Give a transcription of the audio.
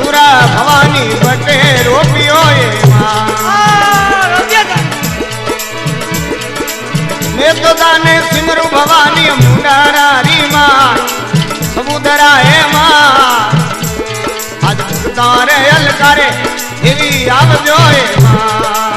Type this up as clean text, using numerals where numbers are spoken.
सुरा भवानी बटे रोपियो मैं तो दाने सिमरु भवानी मुंडारी मां समुद्रा है मां आज तारे अलकारे एवी आवजो है मां